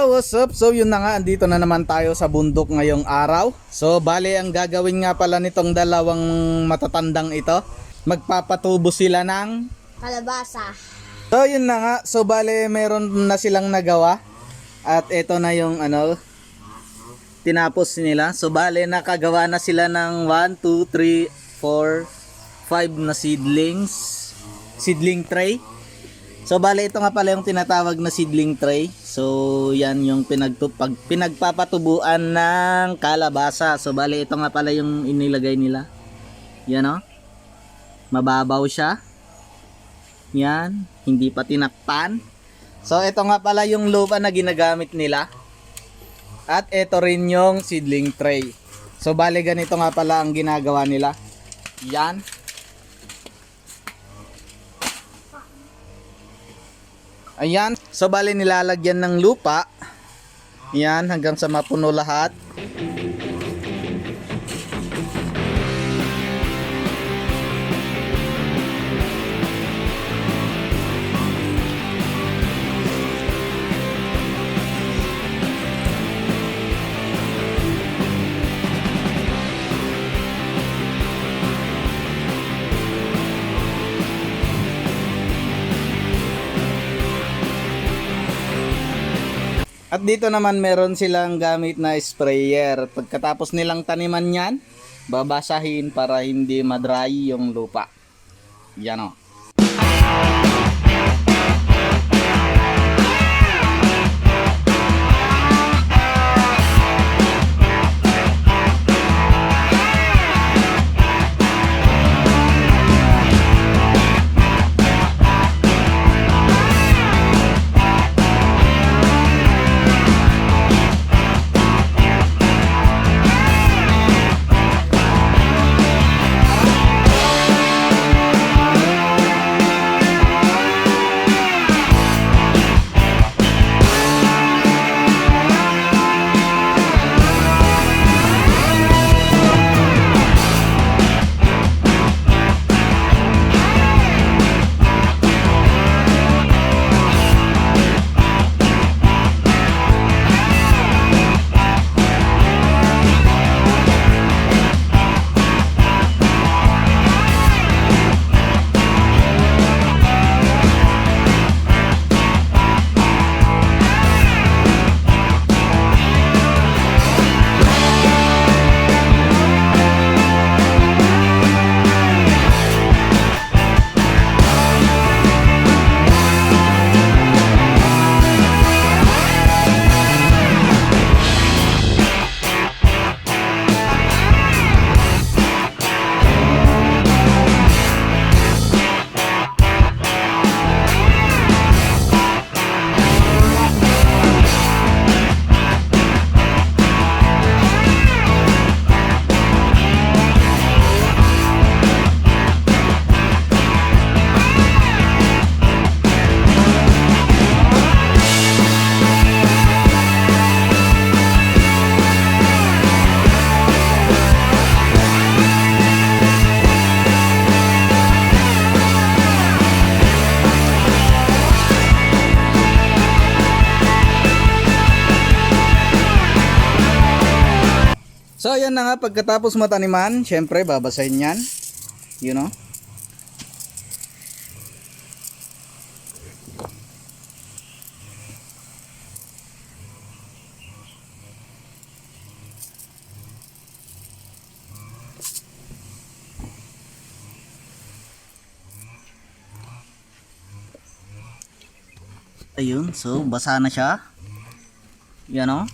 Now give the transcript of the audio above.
Yo, what's up? So yun na nga, andito na naman tayo sa bundok ngayong araw. So bale ang gagawin nga pala nitong dalawang matatandang ito, magpapatubo sila ng Kalabasa. So yun na nga, so bale meron na silang nagawa. At ito na yung tinapos nila. So bale nakagawa na sila ng 1, 2, 3, 4, 5 na seedling tray. So bale ito nga pala yung tinatawag na seedling tray. So yan yung pinagpapatubuan ng kalabasa. So bale ito nga pala yung inilagay nila. Yan o. Mababaw siya. Yan. Hindi pa tinakpan. So ito nga pala yung lupa na ginagamit nila. At ito rin yung seedling tray. So bale ganito nga pala ang ginagawa nila. Yan. Ayan, so bali nilalagyan ng lupa. Yan, hanggang sa mapuno lahat. At dito naman meron silang gamit na sprayer. Pagkatapos nilang taniman yan, babasahin para hindi madry yung lupa. Yan o. So ayan na nga, pagkatapos mataniman, syempre babasahin yan. You know. Ayun, so basa na siya. Yan o.